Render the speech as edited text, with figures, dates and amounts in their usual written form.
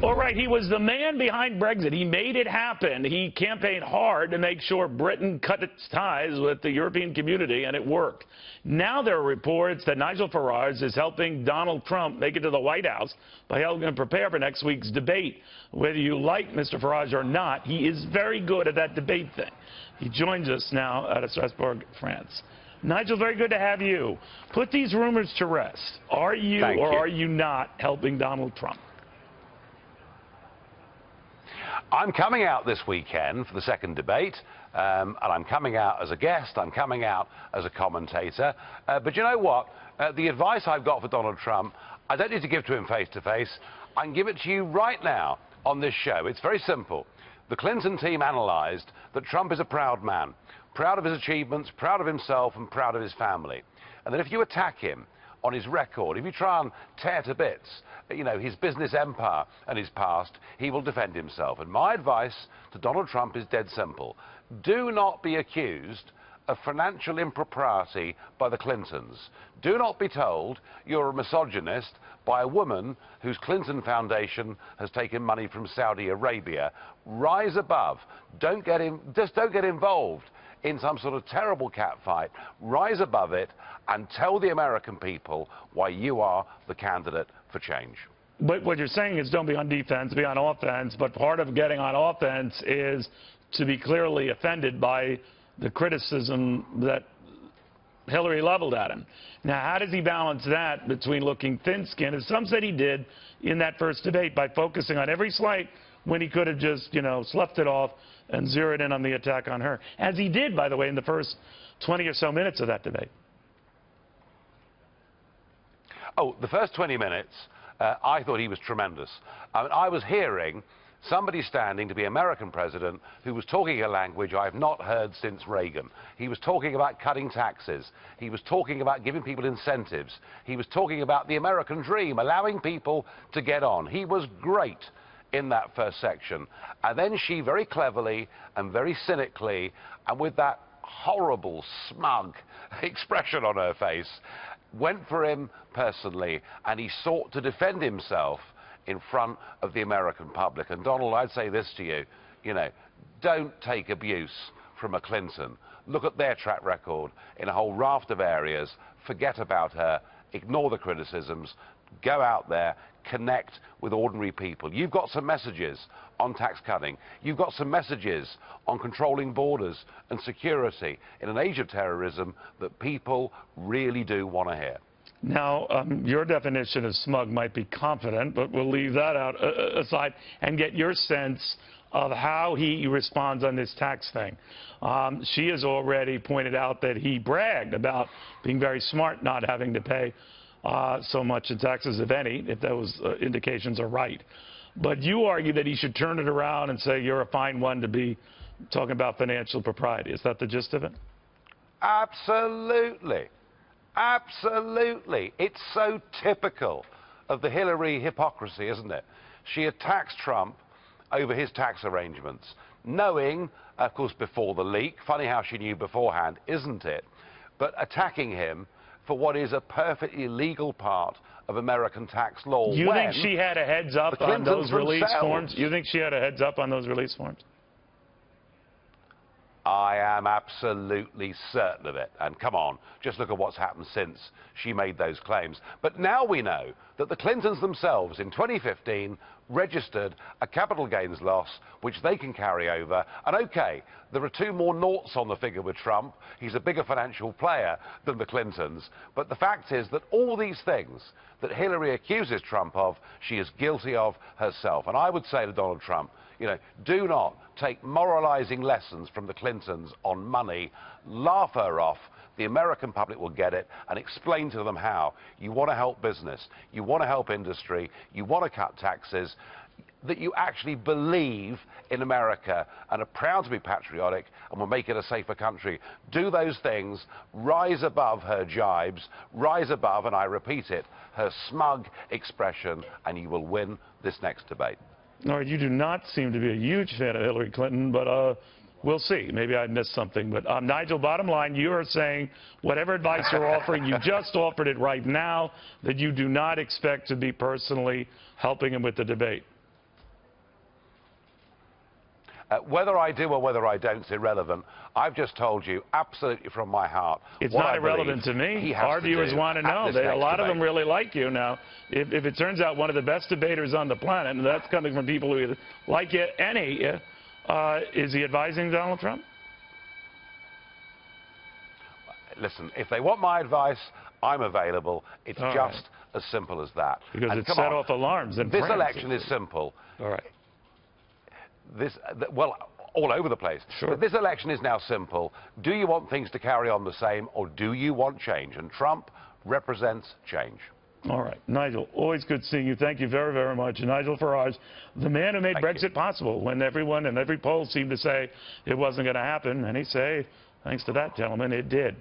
All right, he was the man behind Brexit. He made it happen. He campaigned hard to make sure Britain cut its ties with the European community, and it worked. Now there are reports that Nigel Farage is helping Donald Trump make it to the White House by helping him prepare for next week's debate. Whether you like Mr. Farage or not, he is very good at that debate thing. He joins us now out of Strasbourg, France. Nigel, very good to have you. Put these rumors to rest. Are you are you not helping Donald Trump? I'm coming out this weekend for the second debate, and I'm coming out as a guest, I'm coming out as a commentator. But you know what? The advice I've got for Donald Trump, I don't need to give to him face-to-face. I can give it to you right now on this show. It's very simple. The Clinton team analysed that Trump is a proud man, proud of his achievements, proud of himself, and proud of his family. And that if you attack him on his record, if you try and tear to bits, you know, his business empire and his past, he will defend himself. And my advice to Donald Trump is dead simple. Do not be accused of financial impropriety by the Clintons. Do not be told you're a misogynist by a woman whose Clinton Foundation has taken money from Saudi Arabia. Rise above. Just don't get involved in some sort of terrible catfight. Rise above it and tell the American people why you are the candidate for change. But what you're saying is don't be on defense, be on offense. But part of getting on offense is to be clearly offended by the criticism that Hillary leveled at him. Now, how does he balance that between looking thin-skinned, as some said he did in that first debate, by focusing on every slight when he could have just, you know, sloughed it off and zeroed in on the attack on her, as he did, by the way, in the first 20 or so minutes of that debate? Oh, the first 20 minutes, I thought he was tremendous. I mean, I was hearing somebody standing to be American president who was talking a language I've not heard since Reagan. He was talking about cutting taxes. He was talking about giving people incentives. He was talking about the American dream, allowing people to get on. He was great in that first section. And then she very cleverly and very cynically, and with that horrible, smug expression on her face, went for him personally, and he sought to defend himself in front of the American public. And Donald, I'd say this to you, you know, don't take abuse from a Clinton. Look at their track record in a whole raft of areas. Forget about her. Ignore the criticisms. Go out there, connect with ordinary people. You've got some messages on tax cutting. You've got some messages on controlling borders and security in an age of terrorism that people really do want to hear. Now, your definition of smug might be confident, but we'll leave that out aside and get your sense of how he responds on this tax thing. She has already pointed out that he bragged about being very smart, not having to pay so much in taxes, if any, if those indications are right. But you argue that he should turn it around and say you're a fine one to be talking about financial propriety. Is that the gist of it? Absolutely. Absolutely. It's so typical of the Hillary hypocrisy, isn't it? She attacks Trump over his tax arrangements, knowing, of course, before the leak, funny how she knew beforehand, isn't it? But attacking him for what is a perfectly legal part of American tax law. You think she had a heads up on those release forms? You think she had a heads up on those release forms? I am absolutely certain of it. And come on, just look at what's happened since she made those claims. But now we know that the Clintons themselves in 2015 registered a capital gains loss, which they can carry over. And OK, there are 2 more noughts on the figure with Trump. He's a bigger financial player than the Clintons. But the fact is that all these things that Hillary accuses Trump of, she is guilty of herself. And I would say to Donald Trump, you know, do not take moralizing lessons from the Clintons on money. Laugh her off. The American public will get it, and explain to them how. You want to help business. You want to help industry. You want to cut taxes. That you actually believe in America and are proud to be patriotic and will make it a safer country. Do those things. Rise above her jibes. Rise above, and I repeat it, her smug expression, and you will win this next debate. No, you do not seem to be a huge fan of Hillary Clinton, but we'll see. Maybe I missed something. But Nigel, bottom line, you are saying whatever advice you're offering, you just offered it right now, that you do not expect to be personally helping him with the debate. Whether I do or whether I don't is irrelevant. I've just told you absolutely from my heart. It's what not I irrelevant to me. Our viewers want to know. A lot of them really like you now. If it turns out one of the best debaters on the planet, and that's coming from people who like you, is he advising Donald Trump? Listen, if they want my advice, I'm available. It's just as simple as that. Because it set off alarms in This France. election is simple. All right. Well, all over the place. Sure. But this election is now simple. Do you want things to carry on the same, or do you want change? And Trump represents change. All right. Nigel, always good seeing you. Thank you very, very much. Nigel Farage, the man who made Brexit possible when everyone and every poll seemed to say it wasn't going to happen. And he say, thanks to that gentleman, it did.